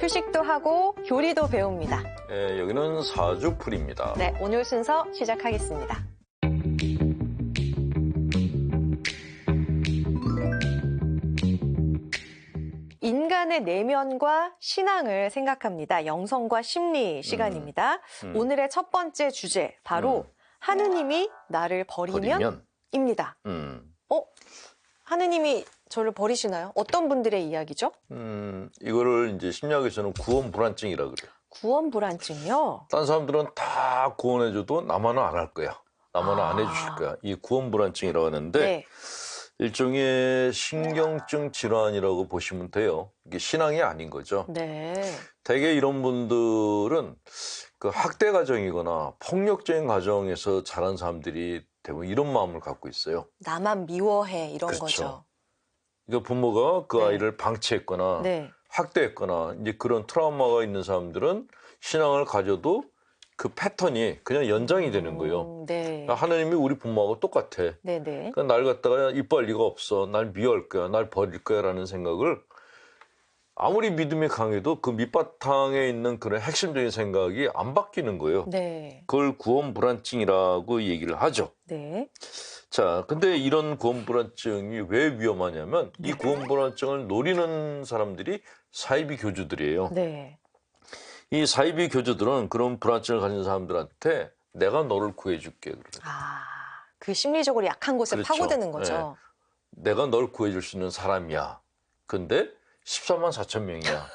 휴식도 하고 교리도 배웁니다. 네, 여기는 사주풀이입니다. 네, 오늘 순서 시작하겠습니다. 인간의 내면과 신앙을 생각합니다. 영성과 심리 시간입니다. 오늘의 첫 번째 주제, 바로 하느님이 나를 버리면입니다. 하느님이 저를 버리시나요? 어떤 분들의 이야기죠? 이거를 이제 심리학에서는 구원불안증이라 그래요. 구원불안증이요? 딴 사람들은 다 구원해줘도 나만은 안 할 거야. 나만은 안 해주실 거야. 이 구원불안증이라고 하는데 네. 일종의 신경증 질환이라고 보시면 돼요. 이게 신앙이 아닌 거죠. 네. 대개 이런 분들은 그 학대 가정이거나 폭력적인 가정에서 자란 사람들이 대부분 이런 마음을 갖고 있어요. 나만 미워해, 이런 그렇죠. 거죠. 그러니까 부모가 그 네. 아이를 방치했거나 네. 학대했거나 이제 그런 트라우마가 있는 사람들은 신앙을 가져도 그 패턴이 그냥 연장이 되는 거예요. 네. 그러니까 하나님이 우리 부모하고 똑같아. 네네. 그러니까 날 갖다가 이뻐할 리가 없어. 날 미워할 거야. 날 버릴 거야. 라는 생각을 아무리 믿음이 강해도 그 밑바탕에 있는 그런 핵심적인 생각이 안 바뀌는 거예요. 네. 그걸 구원불안증이라고 얘기를 하죠. 네. 자, 근데 이런 구원불안증이 왜 위험하냐면 이 네. 구원불안증을 노리는 사람들이 사이비 교주들이에요. 네. 이 사이비 교주들은 그런 불안증을 가진 사람들한테 내가 너를 구해줄게. 그래요. 그 심리적으로 약한 곳에 그렇죠. 파고드는 거죠. 네. 내가 널 구해줄 수 있는 사람이야. 근데 14만 4천 명이야.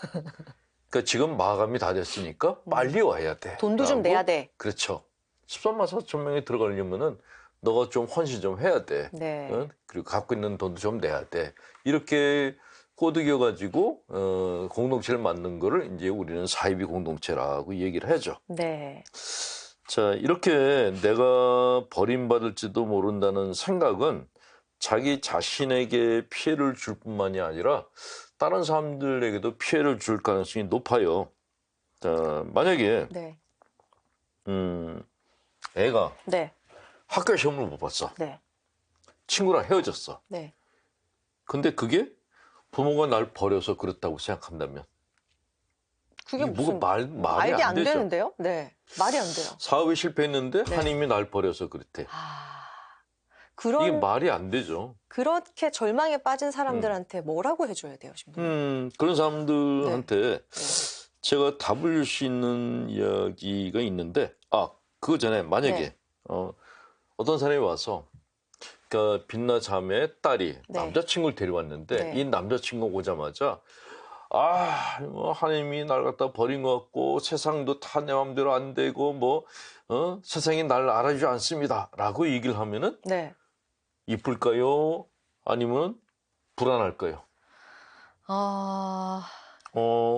그러니까 지금 마감이 다 됐으니까 빨리 와야 돼. 돈도 좀 내야 돼. 그렇죠. 13만 4천 명이 들어가려면은 너가 좀 헌신 좀 해야 돼. 네. 응? 그리고 갖고 있는 돈도 좀 내야 돼. 이렇게 꼬드겨가지고 공동체를 만든 거를 이제 우리는 사이비 공동체라고 얘기를 하죠. 네. 자, 이렇게 내가 버림받을지도 모른다는 생각은 자기 자신에게 피해를 줄 뿐만이 아니라 다른 사람들에게도 피해를 줄 가능성이 높아요. 자, 만약에 네. 애가 네. 학교 시험을 못 봤어. 네. 친구랑 헤어졌어. 네. 근데 그게 부모가 날 버려서 그렇다고 생각한다면 그게 이게 무슨 말이 말이 안 되죠. 되는데요? 네. 말이 안 돼요. 사업에 실패했는데 네. 하나님이 날 버려서 그렇대. 이게 말이 안 되죠. 그렇게 절망에 빠진 사람들한테 뭐라고 해줘야 돼요, 신부님? 그런 사람들한테 네. 제가 답을 줄 수 있는 이야기가 있는데, 그거 전에 만약에 네. 어떤 사람이 와서 그러니까 빛나 자매의 딸이 네. 남자친구를 데려왔는데 네. 이 남자친구가 오자마자 하나님이 날 갖다 버린 것 같고 세상도 다 내 마음대로 안 되고 세상이 날 알아주지 않습니다라고 얘기를 하면은 네. 이쁠까요? 아니면 불안할까요?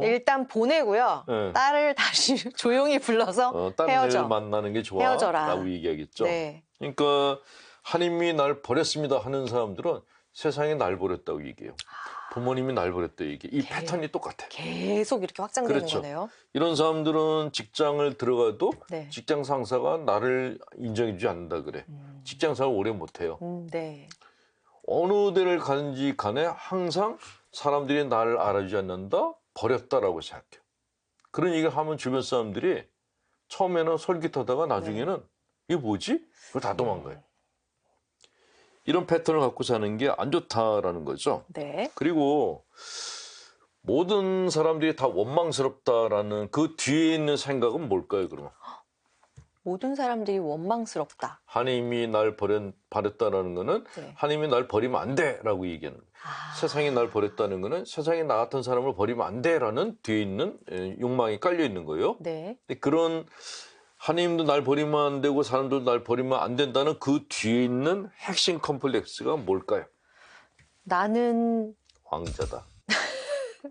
일단 보내고요. 네. 딸을 다시 조용히 불러서 다른 헤어져. 애를 만나는 게 좋아. 헤어져라. 라고 얘기하겠죠. 네. 그러니까 하나님이 날 버렸습니다 하는 사람들은 세상이 날 버렸다고 얘기해요. 부모님이 날 버렸다고 얘기해. 이 패턴이 똑같아. 계속 이렇게 확장되는 그렇죠. 거네요. 이런 사람들은 직장을 들어가도 네. 직장 상사가 나를 인정해주지 않는다 그래. 직장 생활 오래 못해요. 네. 어느 데를 가는지 간에 항상 사람들이 나를 알아주지 않는다, 버렸다라고 생각해. 그런 얘기를 하면 주변 사람들이 처음에는 솔깃하다가 나중에는 이게 뭐지? 그걸 다 도망가요. 이런 패턴을 갖고 사는 게 안 좋다라는 거죠. 네. 그리고 모든 사람들이 다 원망스럽다라는 그 뒤에 있는 생각은 뭘까요, 그러면? 모든 사람들이 원망스럽다. 하나님이 날 버렸다라는 거는 네. 하나님이 날 버리면 안 돼라고 얘기하는 거예요. 세상이 날 버렸다는 거는 세상에 나 같은 사람을 버리면 안 돼라는 뒤에 있는 욕망이 깔려 있는 거예요. 네. 근데 그런 하나님도 날 버리면 안 되고 사람도 날 버리면 안 된다는 그 뒤에 있는 핵심 컴플렉스가 뭘까요? 나는 왕자다.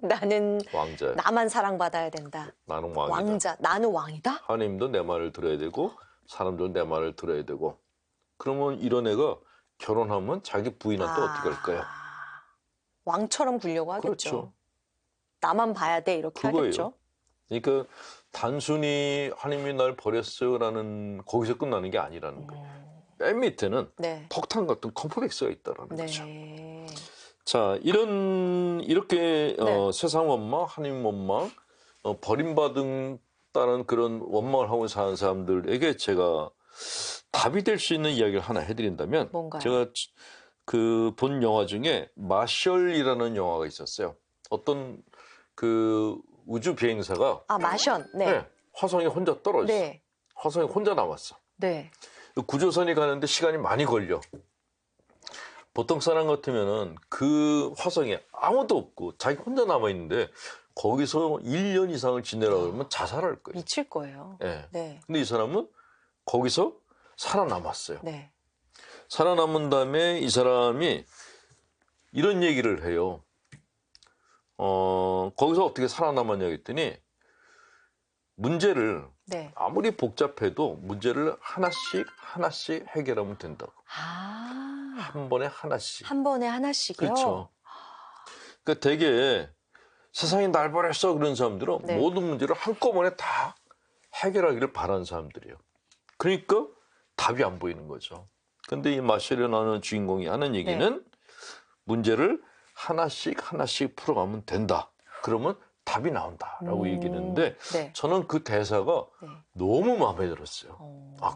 나는 왕자야. 나만 사랑받아야 된다. 나는 왕이다. 왕자. 나는 왕이다? 하나님도 내 말을 들어야 되고 사람도 내 말을 들어야 되고. 그러면 이런 애가 결혼하면 자기 부인한테 어떻게 할까요? 왕처럼 굴려고 하겠죠. 그렇죠. 나만 봐야 돼 이렇게 그거예요. 하겠죠. 그러니까 단순히 하나님이 날 버렸어요라는 거기서 끝나는 게 아니라는 거예요. 맨 밑에는 네. 폭탄 같은 컴플렉스가 있다라는 네. 거죠. 자, 이렇게 네. 세상 원망, 하나님 원망, 버림받았다는 그런 원망을 하고 사는 사람들에게 제가 답이 될 수 있는 이야기를 하나 해드린다면, 뭔가요? 제가 그 본 영화 중에 마셜이라는 영화가 있었어요. 어떤 그 우주 비행사가 마션. 네. 네, 화성에 혼자 떨어졌어. 네. 화성에 혼자 남았어. 네. 구조선이 가는데 시간이 많이 걸려. 보통 사람 같으면은 그 화성에 아무도 없고 자기 혼자 남아 있는데 거기서 1년 이상을 지내라고 그러면 자살할 거예요. 미칠 거예요. 네. 네. 근데 이 사람은 거기서 살아남았어요. 네. 살아남은 다음에 이 사람이 이런 얘기를 해요. 거기서 어떻게 살아남았냐 했더니 문제를 네. 아무리 복잡해도 문제를 하나씩 해결하면 된다고. 한 번에 하나씩. 한 번에 하나씩이요? 그렇죠. 그러니까 되게 세상이 날 버렸어 그런 사람들은 네. 모든 문제를 한꺼번에 다 해결하기를 바라는 사람들이에요. 그러니까 답이 안 보이는 거죠. 근데 이 마셜이라는 주인공이 하는 얘기는 문제를 하나씩 풀어가면 된다. 그러면 답이 나온다라고 얘기했는데 네. 저는 그 대사가 네. 너무 마음에 들었어요.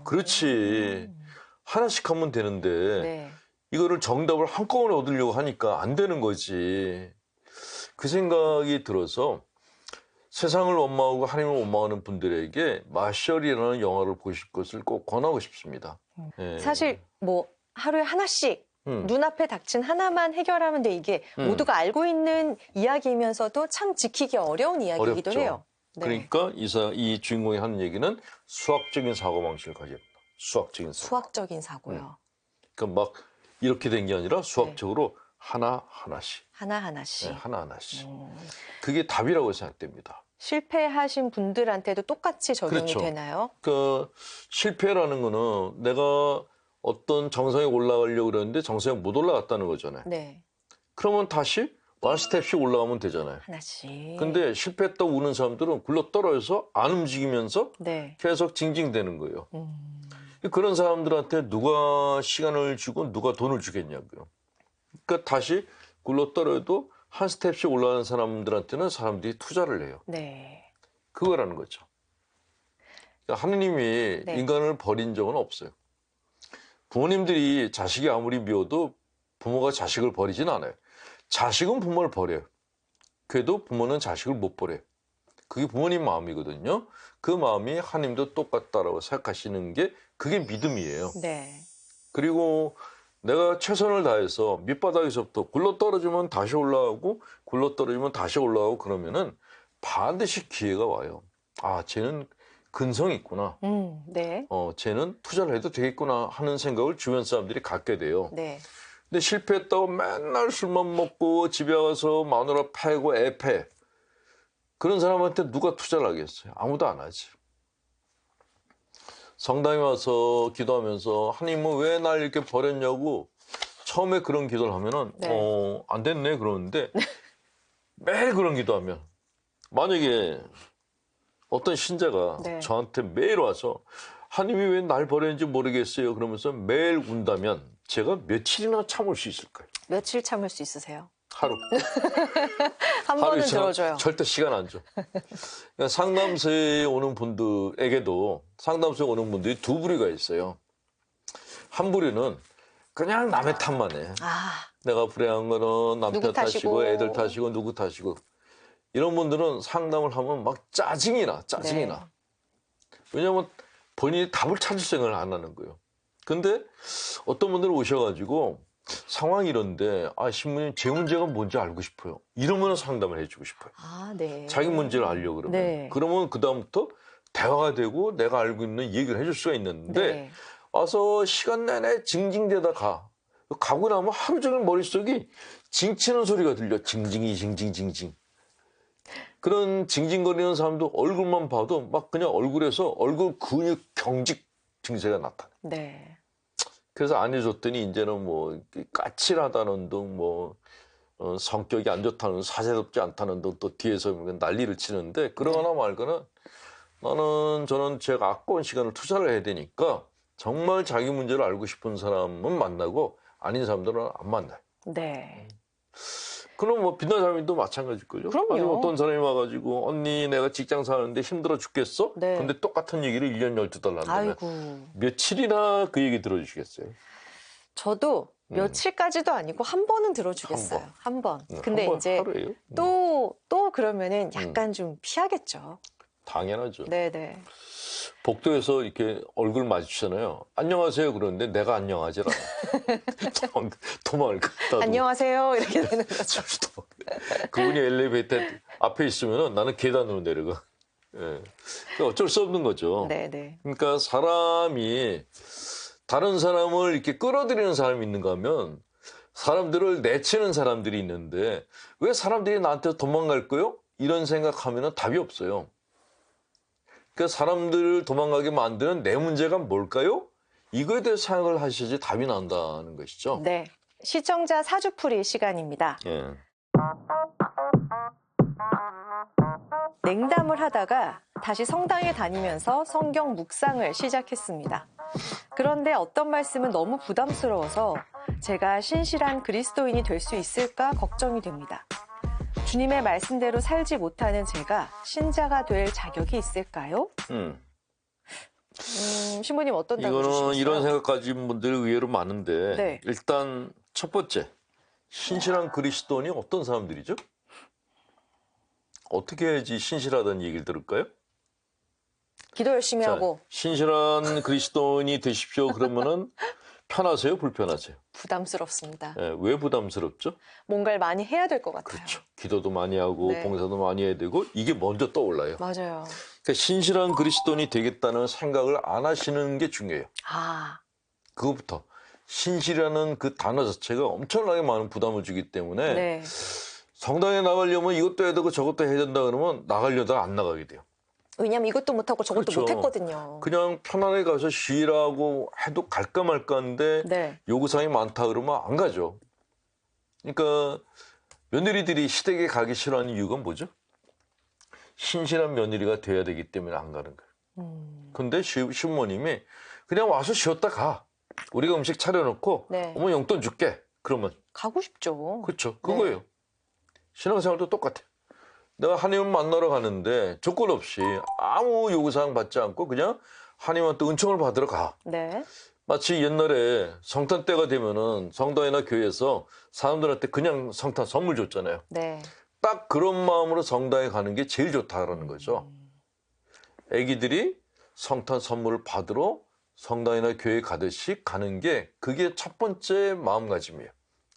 그렇지. 하나씩 하면 되는데 네. 이거를 정답을 한꺼번에 얻으려고 하니까 안 되는 거지. 그 생각이 들어서 세상을 원망하고 하나님을 원망하는 분들에게 마셜이라는 영화를 보실 것을 꼭 권하고 싶습니다. 예. 사실 뭐 하루에 하나씩 눈앞에 닥친 하나만 해결하면 돼. 이게 모두가 알고 있는 이야기이면서도 참 지키기 어려운 이야기이기도 어렵죠. 해요. 네. 그러니까 이 주인공이 하는 얘기는 수학적인 사고방식을 가졌다. 수학적인 사고. 수학적인 사고요. 그러니까 막 이렇게 된 게 아니라 수학적으로 하나하나씩. 하나하나씩. 네, 하나하나씩. 그게 답이라고 생각됩니다. 실패하신 분들한테도 똑같이 적용이 그렇죠. 되나요? 그 실패라는 거는 내가 어떤 정상에 올라가려고 그러는데 정상에 못 올라갔다는 거잖아요. 네. 그러면 다시 원 스텝씩 올라가면 되잖아요. 하나씩. 근데 실패했다고 우는 사람들은 굴러 떨어져서 안 움직이면서 네. 계속 징징대는 거예요. 그런 사람들한테 누가 시간을 주고 누가 돈을 주겠냐고요. 그러니까 다시 굴러 떨어져도 한 스텝씩 올라가는 사람들한테는 사람들이 투자를 해요. 네. 그거라는 거죠. 그러니까 하느님이 네. 인간을 버린 적은 없어요. 부모님들이 자식이 아무리 미워도 부모가 자식을 버리진 않아요. 자식은 부모를 버려요. 그래도 부모는 자식을 못 버려요. 그게 부모님 마음이거든요. 그 마음이 하나님도 똑같다라고 생각하시는 게 그게 믿음이에요. 네. 그리고 내가 최선을 다해서 밑바닥에서부터 굴러 떨어지면 다시 올라가고 굴러 떨어지면 다시 올라가고 그러면은 반드시 기회가 와요. 아, 쟤는 근성이 있구나. 네. 쟤는 투자를 해도 되겠구나 하는 생각을 주변 사람들이 갖게 돼요. 네. 근데 실패했다고 맨날 술만 먹고 집에 가서 마누라 패고 애 패. 그런 사람한테 누가 투자를 하겠어요? 아무도 안 하지. 성당에 와서 기도하면서 하나님은 왜 날 이렇게 버렸냐고 처음에 그런 기도를 하면은 네. 안 됐네 그러는데 매일 그런 기도하면 만약에 어떤 신자가 네. 저한테 매일 와서 하나님이 왜 날 버렸는지 모르겠어요 그러면서 매일 운다면 제가 며칠이나 참을 수 있을 거예요. 며칠 참을 수 있으세요? 하루. 한 하루 번은 이상 들어줘요. 절대 시간 안 줘. 그러니까 상담소에 오는 분들에게도 상담소에 오는 분들이 두 부류가 있어요. 한 부류는 그냥 남의 탓만 해. 내가 불행한 거는 남편 누구 탓이고. 탓이고 애들 탓이고 누구 탓이고. 이런 분들은 상담을 하면 막 짜증이 나. 네. 왜냐하면 본인이 답을 찾을 생각을 안 하는 거예요. 근데 어떤 분들은 오셔가지고 상황이 이런데 신부님 제 문제가 뭔지 알고 싶어요. 이러면 상담을 해주고 싶어요. 네. 자기 문제를 알려고 그러면. 네. 그러면 그다음부터 대화가 되고 내가 알고 있는 얘기를 해줄 수가 있는데 네. 와서 시간 내내 징징대다 가. 가고 나면 하루 종일 머릿속이 징치는 소리가 들려. 징징. 그런 징징거리는 사람도 얼굴만 봐도 막 그냥 얼굴에서 얼굴 근육 경직 증세가 나타나. 네. 그래서 안 해줬더니 이제는 뭐 까칠하다는 둥 뭐 성격이 안 좋다는 사세롭지 않다는 둥 또 뒤에서 난리를 치는데 그러거나 말거나 저는 제가 아까운 시간을 투자를 해야 되니까 정말 자기 문제를 알고 싶은 사람은 만나고 아닌 사람들은 안 만나요. 네. 그럼 뭐 빛나자매도 마찬가지일걸요. 그럼요. 아니, 어떤 사람이 와가지고 언니 내가 직장 사는데 힘들어 죽겠어? 네. 근데 똑같은 얘기를 1년 12달 한다면 아이고. 며칠이나 그 얘기 들어주시겠어요? 저도 며칠까지도 아니고 한 번은 들어주겠어요. 한 번. 근데 한 번 이제 하루예요? 또 그러면은 약간 좀 피하겠죠. 당연하죠. 네네. 복도에서 이렇게 얼굴 마주치잖아요. 안녕하세요. 그러는데 내가 안녕하지 않아. 도망을 갔다. 안녕하세요. 이렇게 되는 거죠. 그분이 엘리베이터 앞에 있으면 나는 계단으로 내려가. 예. 그러니까 어쩔 수 없는 거죠. 네네. 그러니까 사람이 다른 사람을 이렇게 끌어들이는 사람이 있는가 하면 사람들을 내치는 사람들이 있는데 왜 사람들이 나한테 도망갈까요? 이런 생각하면 답이 없어요. 그러니까 사람들을 도망가게 만드는 내 문제가 뭘까요? 이거에 대해서 생각을 하셔야지 답이 난다는 것이죠. 네. 시청자 사주풀이 시간입니다. 예. 냉담을 하다가 다시 성당에 다니면서 성경 묵상을 시작했습니다. 그런데 어떤 말씀은 너무 부담스러워서 제가 신실한 그리스도인이 될 수 있을까 걱정이 됩니다. 주님의 말씀대로 살지 못하는 제가 신자가 될 자격이 있을까요? 신부님 어떤 답을 이거는 주시겠어요? 이런 생각 가진 분들이 의외로 많은데 네. 일단 첫 번째 신실한 그리스도인이 어떤 사람들이죠? 어떻게 해야지 신실하다는 얘기를 들을까요? 기도 열심히 하고 신실한 그리스도인이 되십시오. 그러면은 편하세요? 불편하세요? 부담스럽습니다. 예, 왜 부담스럽죠? 뭔가를 많이 해야 될 것 같아요. 그렇죠. 기도도 많이 하고 네. 봉사도 많이 해야 되고 이게 먼저 떠올라요. 맞아요. 그러니까 신실한 그리스도인이 되겠다는 생각을 안 하시는 게 중요해요. 아, 그것부터 신실이라는 그 단어 자체가 엄청나게 많은 부담을 주기 때문에 네. 성당에 나가려면 이것도 해야 되고 저것도 해야 된다 그러면 나가려다가 안 나가게 돼요. 왜냐면 이것도 못하고 저것도 그렇죠. 못했거든요. 그냥 편안하게 가서 쉬라고 해도 갈까 말까 하는데 네. 요구사항이 많다 그러면 안 가죠. 그러니까 며느리들이 시댁에 가기 싫어하는 이유가 뭐죠? 신실한 며느리가 돼야 되기 때문에 안 가는 거예요. 근데 시부모님이 그냥 와서 쉬었다 가. 우리가 음식 차려놓고 네. 어머 용돈 줄게. 그러면 가고 싶죠. 그렇죠. 그거예요. 신앙생활도 똑같아요. 내가 하나님 만나러 가는데 조건 없이 아무 요구사항 받지 않고 그냥 하나님한테 은총을 받으러 가. 네. 마치 옛날에 성탄 때가 되면은 성당이나 교회에서 사람들한테 그냥 성탄 선물 줬잖아요. 네. 딱 그런 마음으로 성당에 가는 게 제일 좋다라는 거죠. 애기들이 성탄 선물을 받으러 성당이나 교회에 가듯이 가는 게 그게 첫 번째 마음가짐이에요.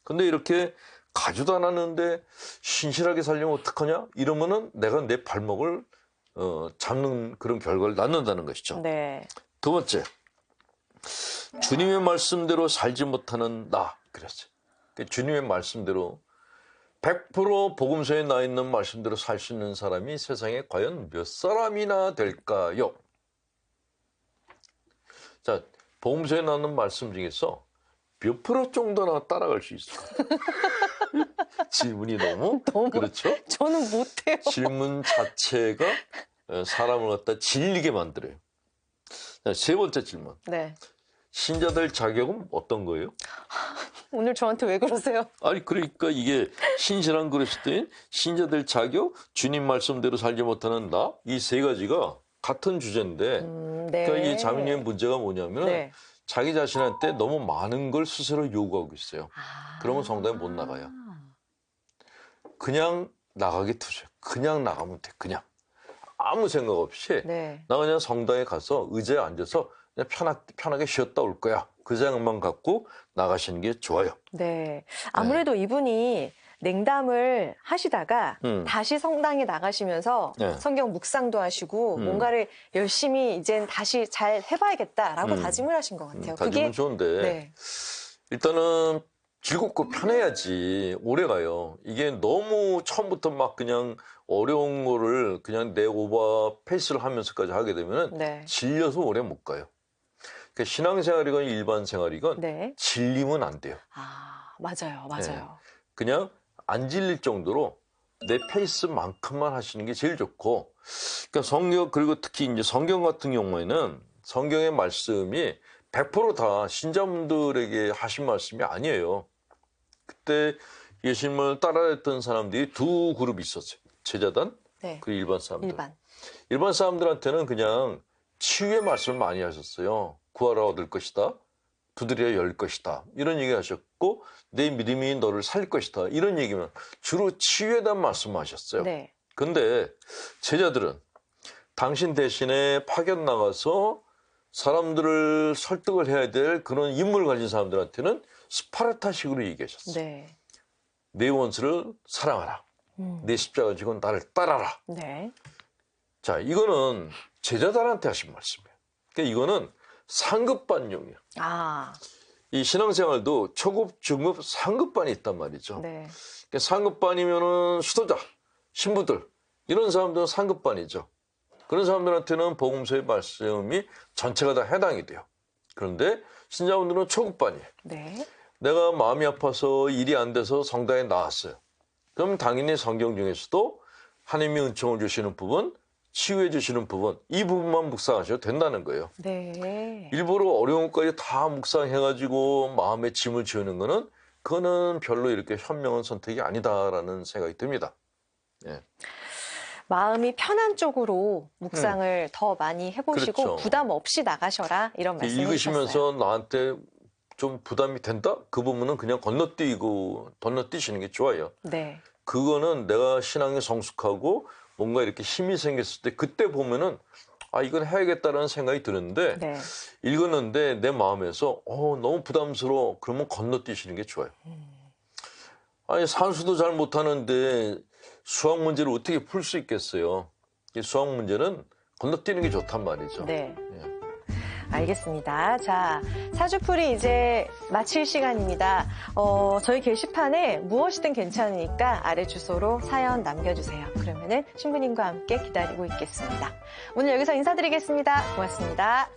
근데 이렇게 가지도 않았는데 신실하게 살려면 어떡하냐? 이러면은 내가 내 발목을 잡는 그런 결과를 낳는다는 것이죠. 네. 두 번째, 주님의 말씀대로 살지 못하는 나 그랬어요. 주님의 말씀대로 100% 복음서에 나 있는 말씀대로 살 수 있는 사람이 세상에 과연 몇 사람이나 될까요? 자, 복음서에 나오는 말씀 중에서 몇 프로 정도나 따라갈 수 있을까요? 질문이 너무 그렇죠? 저는 못해요. 질문 자체가 사람을 갖다 질리게 만들어요. 자, 세 번째 질문. 네. 신자들 자격은 어떤 거예요? 오늘 저한테 왜 그러세요? 아니 그러니까 이게 신실한 그리스도인, 신자들 자격, 주님 말씀대로 살지 못하는 나, 이 세 가지가 같은 주제인데 네. 그러니까 이 자매님의 문제가 뭐냐면 네. 자기 자신한테 너무 많은 걸 스스로 요구하고 있어요. 아. 그러면 성당에 못 나가요. 그냥 나가게 두세요. 그냥 나가면 돼. 그냥 아무 생각 없이 네. 나 그냥 성당에 가서 의자에 앉아서 그냥 편하게 쉬었다 올 거야. 그 생각만 갖고 나가시는 게 좋아요. 네. 아무래도 이분이 냉담을 하시다가 다시 성당에 나가시면서 네. 성경 묵상도 하시고 뭔가를 열심히 이젠 다시 잘 해봐야겠다라고 다짐을 하신 것 같아요. 다짐은 좋은데 네. 일단은 즐겁고 편해야지 오래 가요. 이게 너무 처음부터 막 그냥 어려운 거를 그냥 내 오버 페이스를 하면서까지 하게 되면 네. 질려서 오래 못 가요. 그러니까 신앙생활이건 일반 생활이건 네. 질리면 안 돼요. 아, 맞아요. 맞아요. 그냥 안 질릴 정도로 내 페이스만큼만 하시는 게 제일 좋고, 그러니까 성경, 그리고 특히 이제 성경 같은 경우에는 성경의 말씀이 100% 다 신자분들에게 하신 말씀이 아니에요. 그때 예수님을 따라했던 사람들이 두 그룹이 있었어요. 제자단, 네. 그리고 일반 사람들. 일반. 일반 사람들한테는 그냥 치유의 말씀을 많이 하셨어요. 구하라 얻을 것이다. 두드려야 열 것이다. 이런 얘기 하셨고, 내 믿음이 너를 살릴 것이다. 이런 얘기면 주로 치유에 대한 말씀하셨어요. 네. 근데 제자들은 당신 대신에 파견 나가서 사람들을 설득을 해야 될 그런 임무를 가진 사람들한테는 스파르타식으로 얘기하셨어요. 네. 내 원수를 사랑하라. 내 십자가 지고 나를 따라라. 네. 자, 이거는 제자들한테 하신 말씀이에요. 그러니까 이거는 상급반용이에요. 아, 이 신앙생활도 초급, 중급, 상급반이 있단 말이죠. 네. 그러니까 상급반이면은 수도자, 신부들 이런 사람들은 상급반이죠. 그런 사람들한테는 복음서의 말씀이 전체가 다 해당이 돼요. 그런데 신자분들은 초급반이에요. 네. 내가 마음이 아파서 일이 안 돼서 성당에 나왔어요. 그럼 당연히 성경 중에서도 하나님이 은총을 주시는 부분, 치유해 주시는 부분, 이 부분만 묵상하셔도 된다는 거예요. 네. 일부러 어려운 것까지 다 묵상해가지고 마음에 짐을 지우는 거는 그거는 별로 이렇게 현명한 선택이 아니다라는 생각이 듭니다. 예. 마음이 편한 쪽으로 묵상을 더 많이 해보시고 그렇죠. 부담 없이 나가셔라 이런 말씀을 읽으시면서 해주셨어요. 나한테 좀 부담이 된다? 그 부분은 그냥 건너뛰시는 게 좋아요. 네. 그거는 내가 신앙이 성숙하고 뭔가 이렇게 힘이 생겼을 때 그때 보면은 아 이건 해야겠다라는 생각이 드는데 네. 읽었는데 내 마음에서 너무 부담스러워 그러면 건너뛰시는 게 좋아요. 아니 산수도 잘 못하는데 수학 문제를 어떻게 풀 수 있겠어요. 이 수학 문제는 건너뛰는 게 좋단 말이죠. 네. 예. 알겠습니다. 자, 사주풀이 이제 마칠 시간입니다. 저희 게시판에 무엇이든 괜찮으니까 아래 주소로 사연 남겨주세요. 그러면은 신부님과 함께 기다리고 있겠습니다. 오늘 여기서 인사드리겠습니다. 고맙습니다.